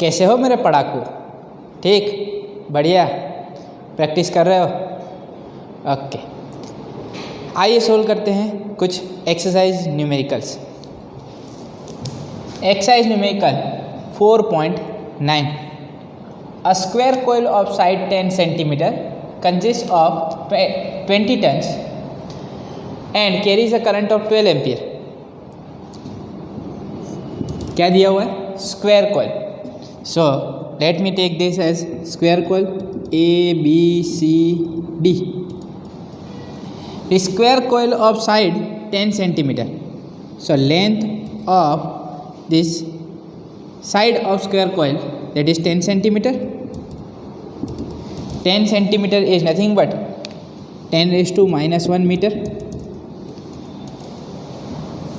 कैसे हो मेरे पढ़ाकू? ठीक, बढ़िया, प्रैक्टिस कर रहे हो? ओके, आइए सोल्व करते हैं कुछ exercise numericals. Exercise numerical 4.9। A square coil of side 10 centimeter consists of 20 tons and carries a current of 12 ampere. क्या दिया हुआ है? Square coil. So let me take this as square coil A, B, C, D. The square coil of side 10 centimeter. So length of this side of square coil, that is 10 centimeter. 10 centimeter is nothing but 10 raised to minus 1 meter.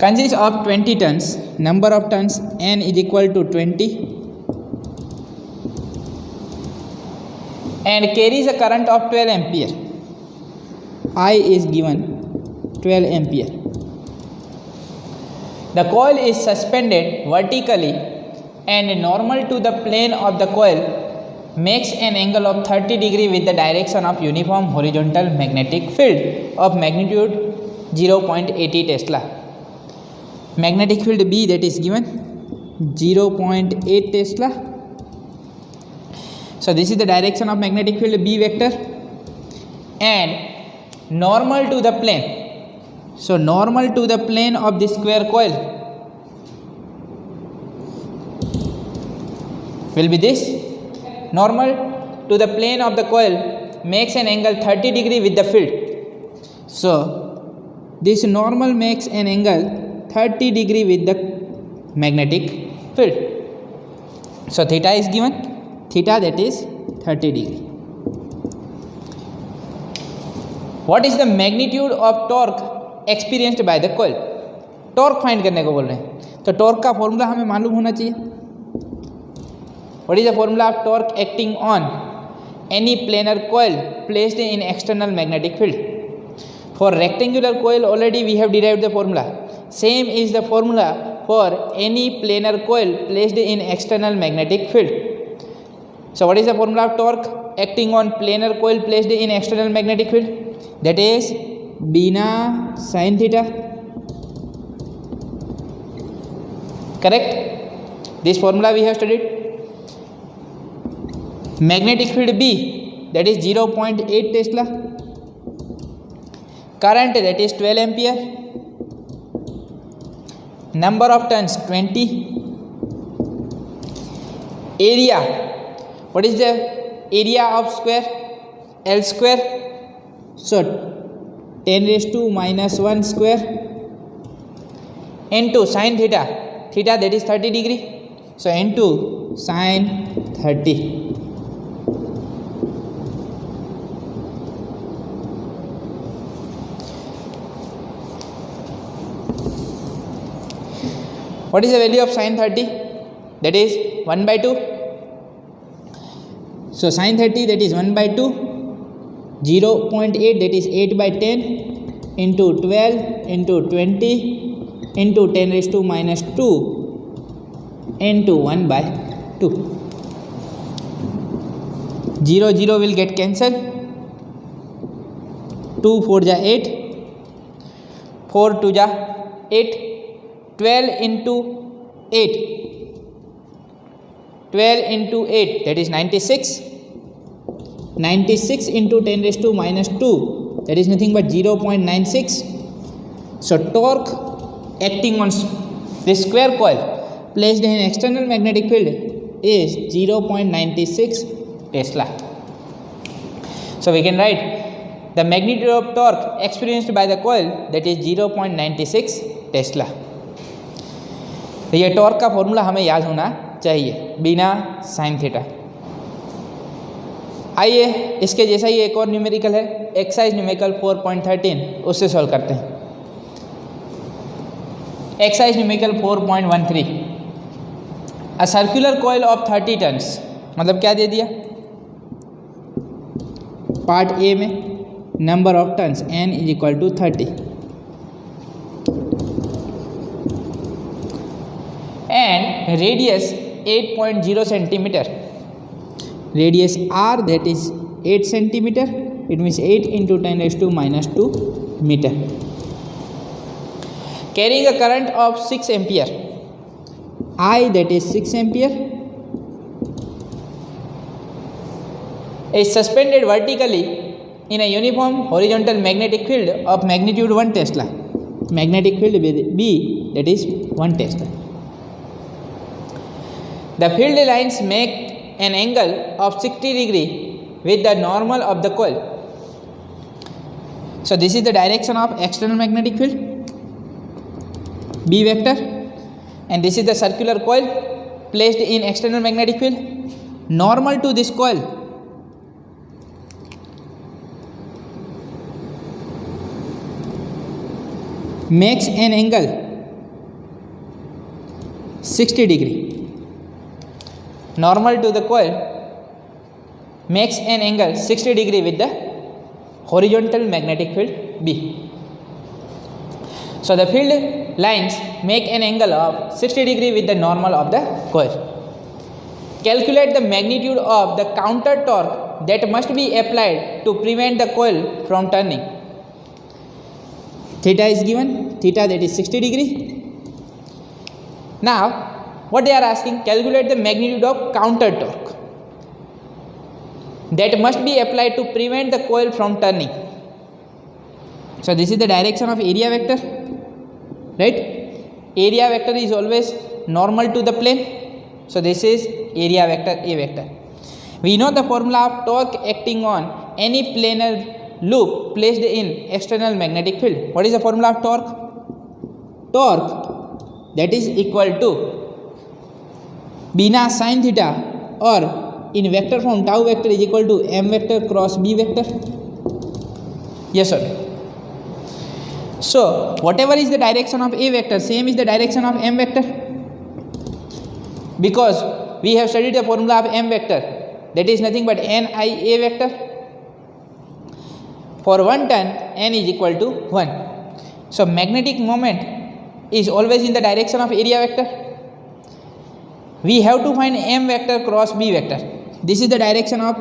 Consists of 20 tons. Number of tons n is equal to 20 and carries a current of 12 ampere. I is given 12 ampere. The coil is suspended vertically and normal to the plane of the coil makes an angle of 30 degree with the direction of uniform horizontal magnetic field of magnitude 0.80 Tesla. Magnetic field B, that is given 0.8 Tesla. So this is the direction of magnetic field B vector and normal to the plane. So normal to the plane of the square coil will be this. Normal to the plane of the coil makes an angle 30 degree with the field. So this normal makes an angle 30 degree with the magnetic field. So theta is given, theta that is 30 degree. What is the magnitude of torque experienced by the coil? Torque find करने को बोल रहे हैं, तो torque का formula हमें मालूम होना चाहिए. What is the formula of torque acting on any planar coil placed in external magnetic field? For rectangular coil already we have derived the formula. Same is the formula for any planar coil placed in external magnetic field. So what is the formula of torque acting on planar coil placed in external magnetic field? That is bina sin theta. Correct? This formula we have studied. Magnetic field B, that is 0.8 Tesla. Current, that is 12 ampere. Number of turns 20. Area, what is the area of square? L square. So 10 raised to minus 1 square into sin theta. Theta, that is 30 degree. So into sin 30. What is the value of sin 30? That is 1 by 2. So sin 30, that is 1 by 2. 0.8, that is 8 by 10 into 12 into 20 into 10 raised to minus 2 into 1 by 2. 0 0 will get cancelled. 2 4 ja 8, 4 2 ja 8. 12 into 8, 12 into 8, that is 96. 96 into 10 raised to minus 2, that is nothing but 0.96. So torque acting on this square coil placed in external magnetic field is 0.96 Tesla. So we can write the magnitude of torque experienced by the coil, that is 0.96 Tesla. तो ये torque का formula हमें याद होना चाहिए बिना sine theta. आइए इसके जैसा ही एक और न्यूमेरिकल है, एक्सरसाइज न्यूमेरिकल 4.13, उससे सॉल्व करते हैं. Exercise numerical 4.13. A circular coil of 30 turns, मतलब क्या दे दिया? पार्ट ए में number of turns n is equal to 30 and radius 8.0 centimeter. Radius r, that is 8 centimeter. It means 8 into 10 raised to minus 2 meter. Carrying a current of 6 ampere. I, that is 6 ampere, is suspended vertically in a uniform horizontal magnetic field of magnitude 1 Tesla. Magnetic field B, that is 1 Tesla. The field lines make an angle of 60 degree with the normal of the coil. So this is the direction of external magnetic field, B vector, and this is the circular coil placed in external magnetic field. Normal to this coil makes an angle 60 degree. Normal to the coil makes an angle 60 degree with the horizontal magnetic field B. So the field lines make an angle of 60 degree with the normal of the coil. Calculate the magnitude of the counter torque that must be applied to prevent the coil from turning. Theta is given, theta that is 60 degree. Now what they are asking, calculate the magnitude of counter torque that must be applied to prevent the coil from turning. So this is the direction of area vector, right? Area vector is always normal to the plane. So this is area vector A vector. We know the formula of torque acting on any planar loop placed in external magnetic field. What is the formula of torque? Torque, that is equal to Bina sin theta, or in vector form tau vector is equal to m vector cross b vector. Yes or no? So whatever is the direction of A vector, same is the direction of m vector, because we have studied the formula of m vector, that is nothing but n I A vector. For 1 turn, n is equal to 1. So magnetic moment is always in the direction of area vector. We have to find m vector cross b vector. This is the direction of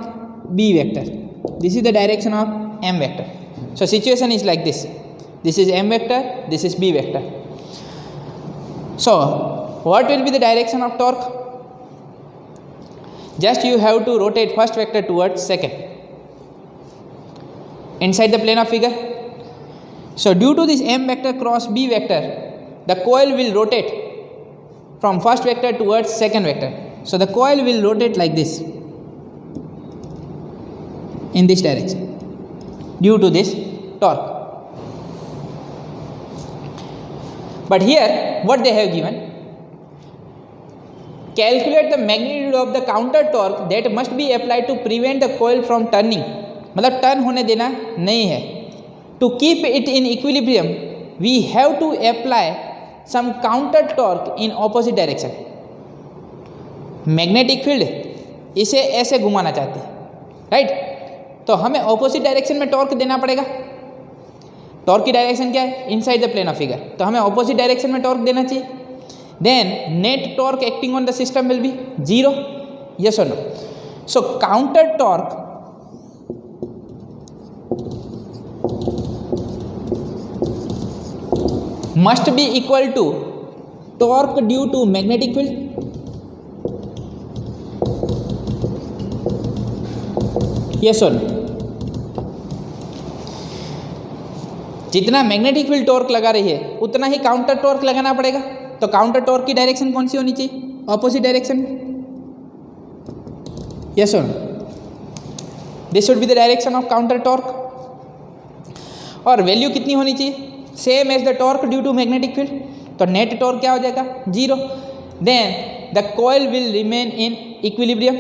b vector. This is the direction of m vector. So situation is like this. This is m vector, this is b vector. So what will be the direction of torque? Just you have to rotate first vector towards second inside the plane of figure. So due to this m vector cross b vector, the coil will rotate from first vector towards second vector. So the coil will rotate like this, in this direction, due to this torque. But here what they have given, calculate the magnitude of the counter torque that must be applied to prevent the coil from turning. मतलब turn होने देना नहीं है. To keep it in equilibrium, we have to apply some counter torque in opposite direction. Magnetic field इसे ऐसे घुमाना चाहते हैं, राइट? तो हमें ऑपोजिट डायरेक्शन में टॉर्क देना पड़ेगा. टॉर्क की डायरेक्शन क्या है? Inside the plane of figure. तो हमें ऑपोजिट डायरेक्शन में टॉर्क देना चाहिए. Then net torque acting on the system will be 0. Yes और no? So counter torque must be equal to torque due to magnetic field. Yes or no? जितना magnetic field torque लगा रही है उतना ही counter torque लगाना पड़ेगा. तो counter torque की डायरेक्शन कौन सी होनी चाहिए? ऑपोजिट डायरेक्शन में. यस और no? This should be the direction of counter torque. और वैल्यू कितनी होनी चाहिए? Same as the torque due to magnetic field. तो नेट टॉर्क क्या हो जाएगा? 0. Then the coil will remain in equilibrium.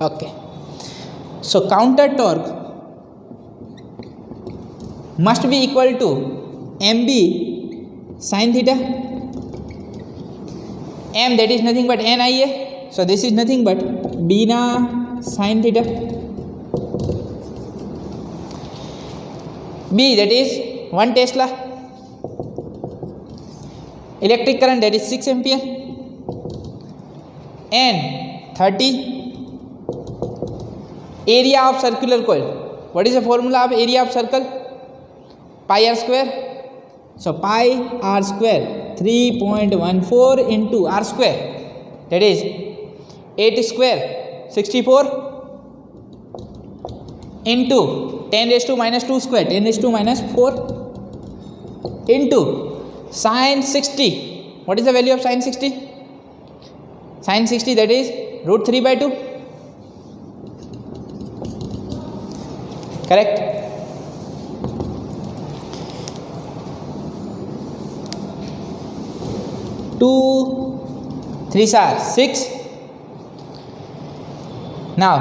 Okay. So counter torque must be equal to mb sin theta. M, that is nothing but NIA. So this is nothing but bina sin theta. B, that is 1 Tesla. Electric current, that is 6 ampere. and 30 area of circular coil. What is the formula of area of circle? Pi r square. So pi r square 3.14 into r square, that is 8 square 64 into 10 raised to minus 2 square 10 raised to minus 4 into sin 60. What is the value of sin 60? Sin 60, that is root 3 by 2. Correct? Two 3s are 6. Now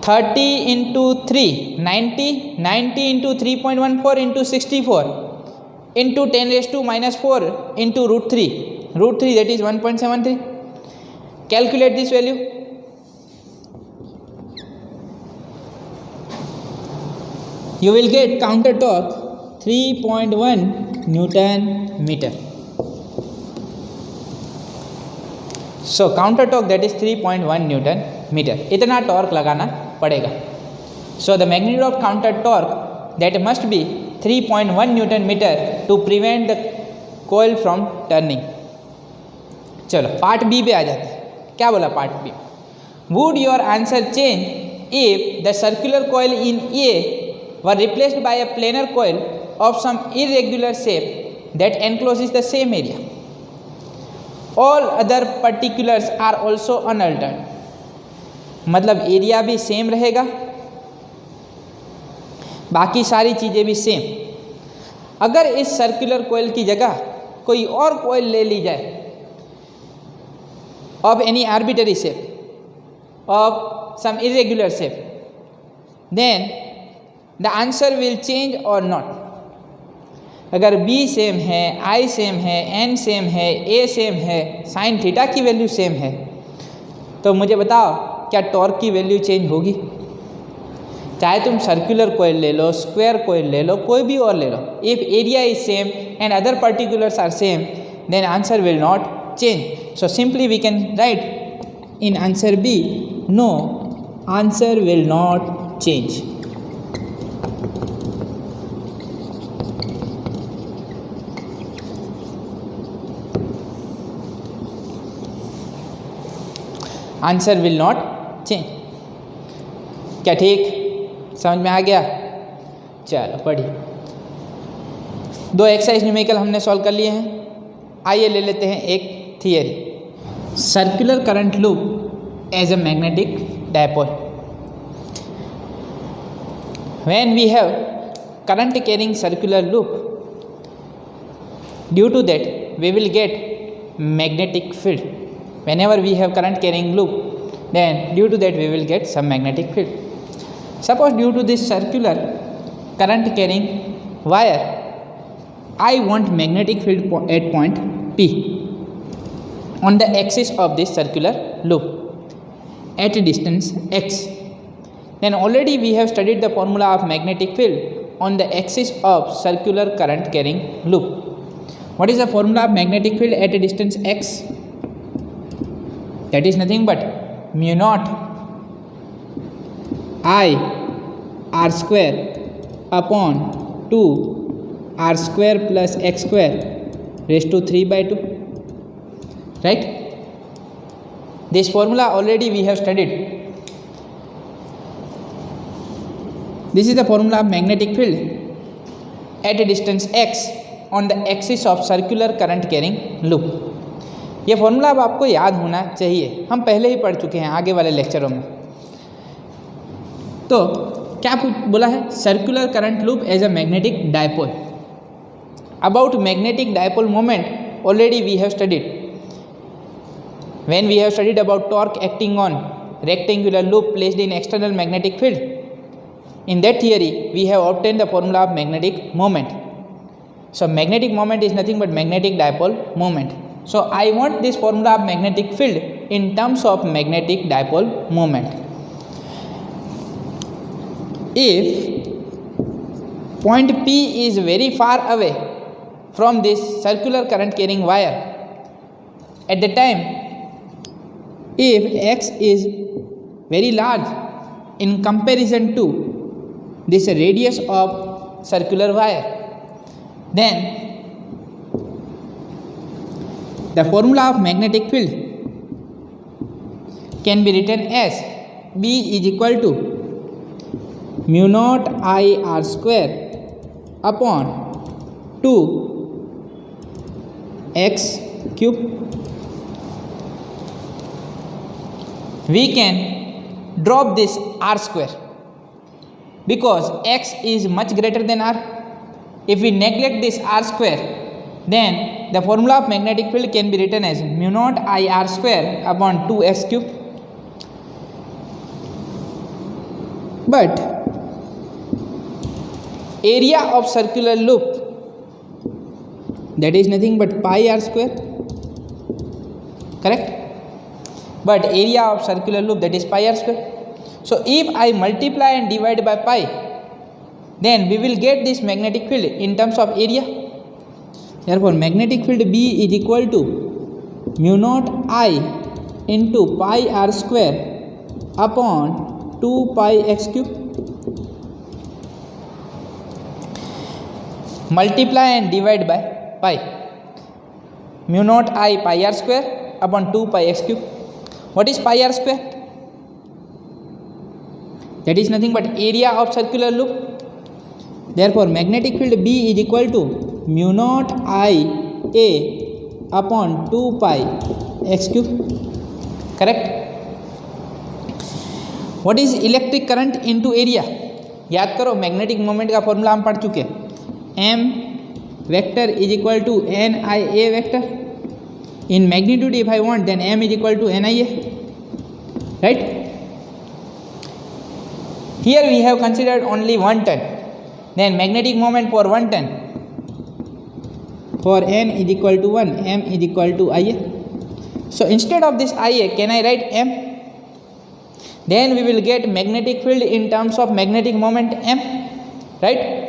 30 into 3 90. 90 into 3.14 into 64 into 10 raised to minus 4 into root 3. Root 3, that is 1.73. Calculate this value. You will get counter torque 3.1 Newton meter. So counter torque, that is 3.1 Newton meter. इतना torque लगाना पड़ेगा. So the magnitude of counter torque, that must be 3.1 Newton meter to prevent the coil from turning. चलो part B पे आ जाते हैं. क्या बोला part B? Would your answer change if the circular coil in A were replaced by a planar coil of some irregular shape that encloses the same area? All other particulars are also unaltered. मतलब area भी same रहेगा, बाकी सारी चीज़ें भी same. अगर इस circular कोयल की जगह कोई और कोयल ले ली जाए of any arbitrary shape, of some irregular shape, then the answer will change or not. अगर b सेम है, i सेम है, n सेम है, a सेम है, साइन थीटा की वैल्यू सेम है, तो मुझे बताओ क्या टॉर्क की वैल्यू चेंज होगी? चाहे तुम सर्कुलर कोयल ले लो, स्क्वायर कोयल ले लो, कोई भी और ले लो. If area is same and other particulars are same, then answer will not change. So simply we can write in answer B, no, answer will not change. Answer will not change. क्या ठीक समझ में आ गया? चलो पढ़िए. 2 exercise numerical हमने solve कर लिए हैं. आइए ले लेते हैं एक theory. Circular current loop as a magnetic dipole. When we have current carrying circular loop, due to that we will get magnetic field. Whenever we have current carrying loop, then due to that we will get some magnetic field. Suppose due to this circular current carrying wire, I want magnetic field at point P on the axis of this circular loop at a distance x. Then already we have studied the formula of magnetic field on the axis of circular current carrying loop. What is the formula of magnetic field at a distance x? That is nothing but mu naught I r square upon 2 r square plus x square raised to 3 by 2. Right? This formula already we have studied. This is the formula of magnetic field at a distance x on the axis of circular current carrying loop. ये formula अब आपको याद होना चाहिए. हम पहले ही पढ़ चुके हैं आगे वाले लेक्चरों में. तो क्या बोला है? Circular current loop as a magnetic dipole. About magnetic dipole moment already we have studied. When we have studied about torque acting on rectangular loop placed in external magnetic field, in that theory we have obtained the formula of magnetic moment. So magnetic moment is nothing but magnetic dipole moment. So I want this formula of magnetic field in terms of magnetic dipole moment. If point P is very far away from this circular current carrying wire, at the time if x is very large in comparison to this radius of circular wire, then the formula of magnetic field can be written as B is equal to mu naught I r square upon 2 x cube. We can drop this r square because x is much greater than r. If we neglect this r square, then the formula of magnetic field can be written as mu naught I r square upon 2x cube. But area of circular loop, that is nothing but pi r square, correct? But area of circular loop, that is pi r square. So if I multiply and divide by pi, then we will get this magnetic field in terms of area. Therefore magnetic field B is equal to mu naught I into pi r square upon 2 pi x cube. Multiply and divide by pi. Mu naught I pi r square upon 2 pi x cube. What is pi r square? That is nothing but area of circular loop. Therefore magnetic field B is equal to mu naught I a upon 2 pi x cube. Correct? What is electric current into area? याद करो magnetic moment का formula हम पढ़ चुके हैं. M vector is equal to NIA vector. In magnitude if I want, then M is equal to NIA, right? Here we have considered only 1 ton. Then magnetic moment for 1 ton, for N is equal to 1, M is equal to IA. So instead of this IA, can I write M? Then we will get magnetic field in terms of magnetic moment M, right?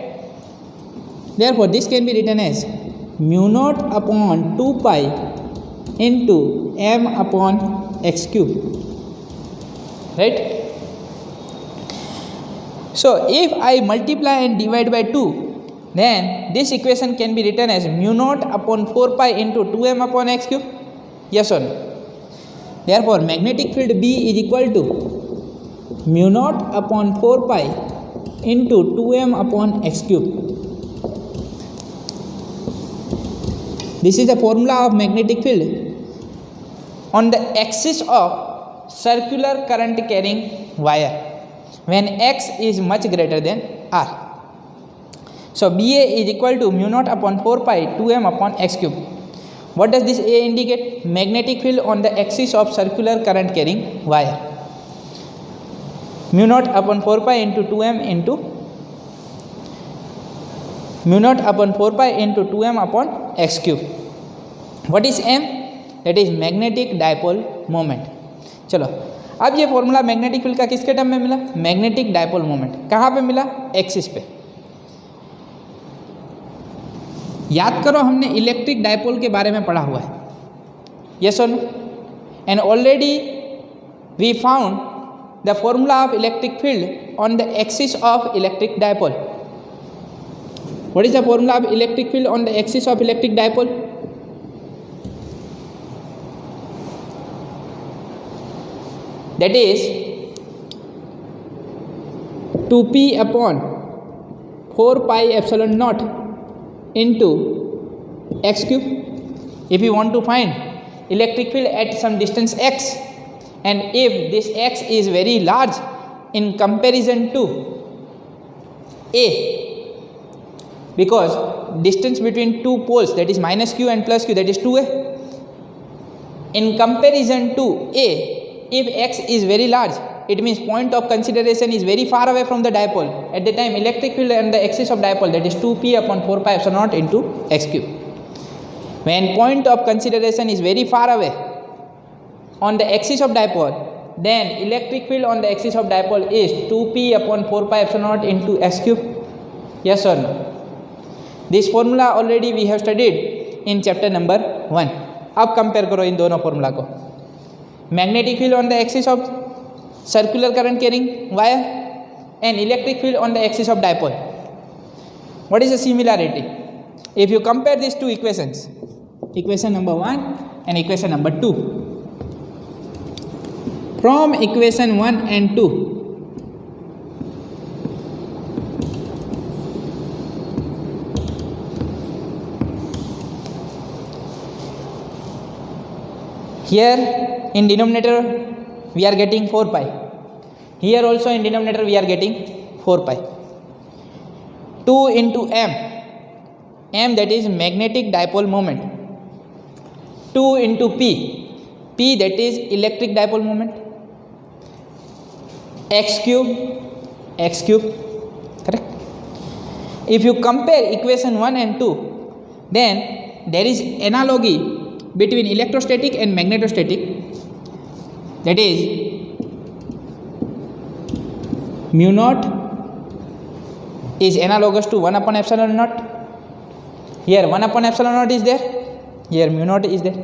Therefore this can be written as mu naught upon 2 pi into M upon x cube, right? So if I multiply and divide by 2, then this equation can be written as mu naught upon 4 pi into 2m upon x cube. Yes or no? Therefore magnetic field B is equal to mu naught upon 4 pi into 2m upon x cube. This is the formula of magnetic field on the axis of circular current carrying wire when x is much greater than r. So BA is equal to mu naught upon 4 pi 2m upon x cube. What does this A indicate? Magnetic field on the axis of circular current carrying wire. Mu naught upon 4 pi into 2m into mu naught upon 4 pi into 2m upon x cube. What is M? That is magnetic dipole moment. चलो अब ये formula magnetic field का किसके term में मिला? Magnetic dipole moment. कहाँ पे मिला? एक्सिस पे. याद करो हमने इलेक्ट्रिक डायपोल के बारे में पढ़ा हुआ है. यस और no? And already we found the formula of electric field on the axis of electric dipole. What is the formula of electric field on the axis of electric dipole? That is 2p upon 4 pi epsilon naught into x cube. If you want to find electric field at some distance x, and if this x is very large in comparison to a, because distance between two poles, that is minus q and plus q, that is 2a, in comparison to a, if x is very large, it means point of consideration is very far away from the dipole. At the time electric field on the axis of dipole, that is 2p upon 4 pi epsilon naught into x cube. When point of consideration is very far away on the axis of dipole, then electric field on the axis of dipole is 2p upon 4 pi epsilon naught into x cube. Yes or no? This formula already we have studied in chapter number 1. अब compare करो इन दोनों formula को. magnetic field on the axis of circular current carrying wire, and electric field on the axis of dipole. What is the similarity? If you compare these two equations, equation number 1 and equation number 2, from equation 1 and 2, here in denominator we are getting 4 pi. Here also in denominator we are getting 4 pi. 2 into m that is magnetic dipole moment. 2 into p that is electric dipole moment. x cube, correct? If you compare equation 1 and 2, then there is analogy between electrostatic and magnetostatic, that is mu naught is analogous to 1 upon epsilon naught. Here 1 upon epsilon naught is there, here mu naught is there.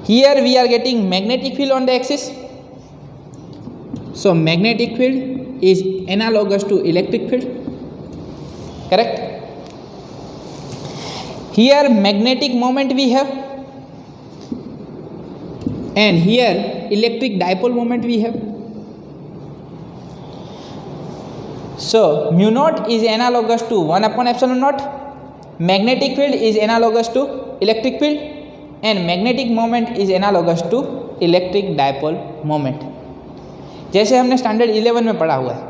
Here we are getting magnetic field on the axis, so magnetic field is analogous to electric field, correct? Here magnetic moment we have, and here electric dipole moment we have. So mu naught is analogous to 1 upon epsilon naught, magnetic field is analogous to electric field, and magnetic moment is analogous to electric dipole moment. जैसे हमने standard 11 में पढ़ा हुआ है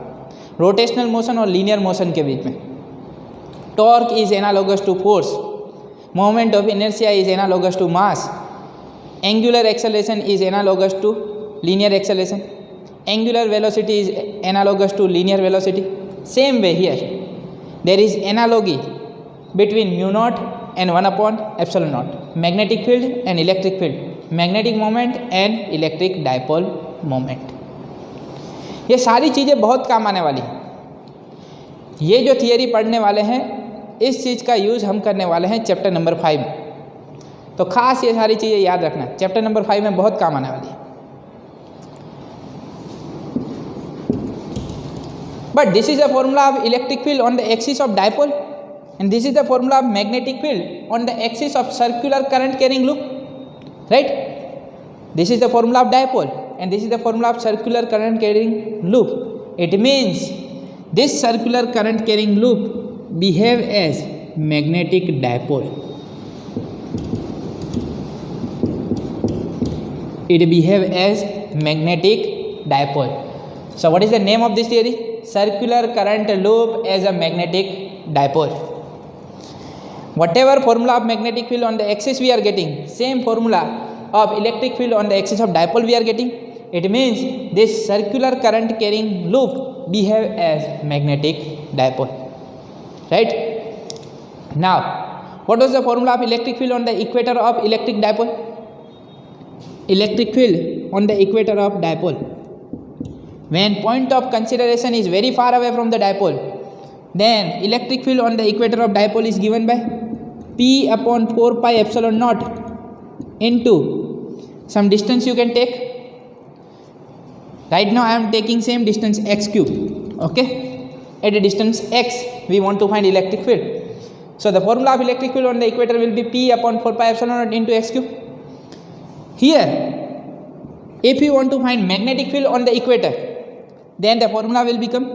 rotational motion और linear motion के बीच में, torque is analogous to force, moment of inertia is analogous to mass, angular acceleration is analogous to linear acceleration, angular velocity is analogous to linear velocity. Same way here there is analogy between mu naught and 1 upon epsilon naught, magnetic field and electric field, magnetic moment and electric dipole moment. ये सारी चीज़ें बहुत काम आने वाली हैं. ये जो थियरी पढ़ने वाले हैं इस चीज़ का यूज़ हम करने वाले हैं चैप्टर नंबर 5 में, तो खास ये सारी चीज़ें याद रखना. चैप्टर नंबर 5 में बहुत काम आने वाली है. But this is the formula of electric field on the axis of dipole, and this is the formula of magnetic field on the axis of circular current carrying loop, right? This is the formula of dipole and this is the formula of circular current carrying loop. It means this circular current carrying loop behave as magnetic dipole. It behave as magnetic dipole. So what is the name of this theory? Circular current loop as a magnetic dipole. Whatever formula of magnetic field on the axis we are getting, same formula of electric field on the axis of dipole we are getting. It means this circular current carrying loop behave as magnetic dipole, right? Now what was the formula of electric field on the equator of electric dipole? Electric field on the equator of dipole, when point of consideration is very far away from the dipole, then electric field on the equator of dipole is given by P upon 4 pi epsilon naught into some distance you can take. Right now I am taking same distance x cube, okay? At a distance x we want to find electric field. So the formula of electric field on the equator will be P upon 4 pi epsilon naught into x cube. Here if you want to find magnetic field on the equator, then the formula will become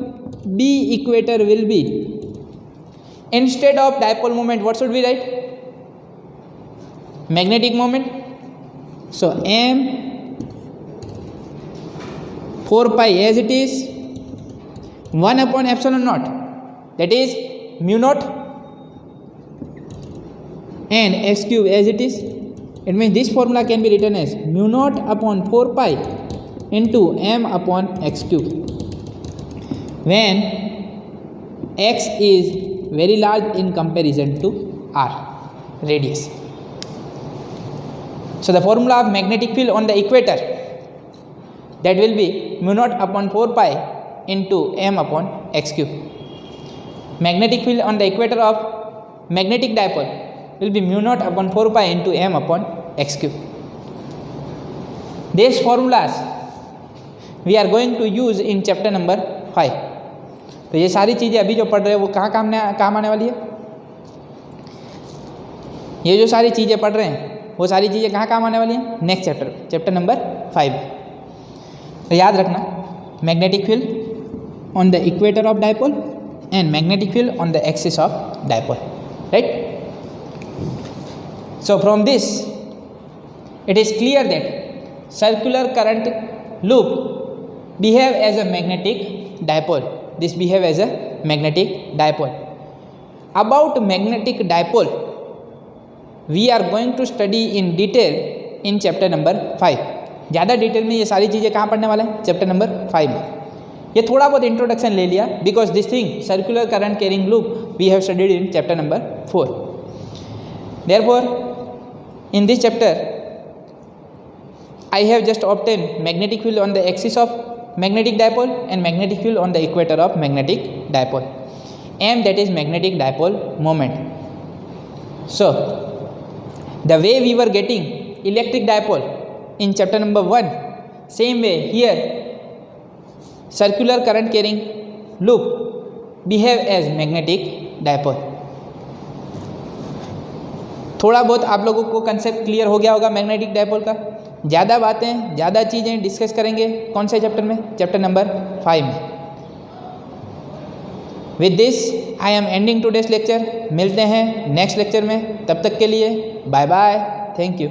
B equator will be, instead of dipole moment what should we write? Magnetic moment. So m 4 pi as it is, 1 upon epsilon naught that is mu naught, and x cube as it is. It means this formula can be written as mu naught upon 4 pi into m upon x cube, when x is very large in comparison to r radius. So the formula of magnetic field on the equator, that will be mu naught upon 4 pi into m upon x cube. Magnetic field on the equator of magnetic dipole will be mu naught upon 4 pi into m upon x cube. This formulas we are going to use in chapter number 5। तो ये सारी चीज़ें अभी जो पढ़ रहे हैं वो कहाँ काम आने वाली है? ये जो सारी चीज़ें पढ़ रहे हैं वो सारी चीज़ें कहाँ काम आने वाली हैं? Next chapter, chapter number 5। तो याद रखना, magnetic field on the equator of dipole and magnetic field on the axis of dipole, right? So from this it is clear that circular current loop behave as a magnetic dipole. This behave as a magnetic dipole. About magnetic dipole we are going to study in detail in chapter number 5. ज़्यादा detail में ये सारी चीज़ें कहाँ पढ़ने वाले हैं? Chapter number 5 में। ये थोड़ा बहुत इंट्रोडक्शन ले लिया because this thing circular current carrying loop we have studied in chapter number 4. Therefore, in this chapter, I have just obtained magnetic field on the axis of magnetic dipole and magnetic field on the equator of magnetic dipole. M, that is magnetic dipole moment. So, the way we were getting electric dipole in chapter number 1, same way here, circular current carrying loop behave as magnetic dipole. थोड़ा बहुत आप लोगों को concept clear हो गया होगा magnetic dipole का। ज़्यादा बातें, ज़्यादा चीज़ें डिस्कस करेंगे कौन से चैप्टर में? चैप्टर नंबर 5 में। With this I am ending today's lecture. मिलते हैं नेक्स्ट लेक्चर में, तब तक के लिए बाय बाय, थैंक यू।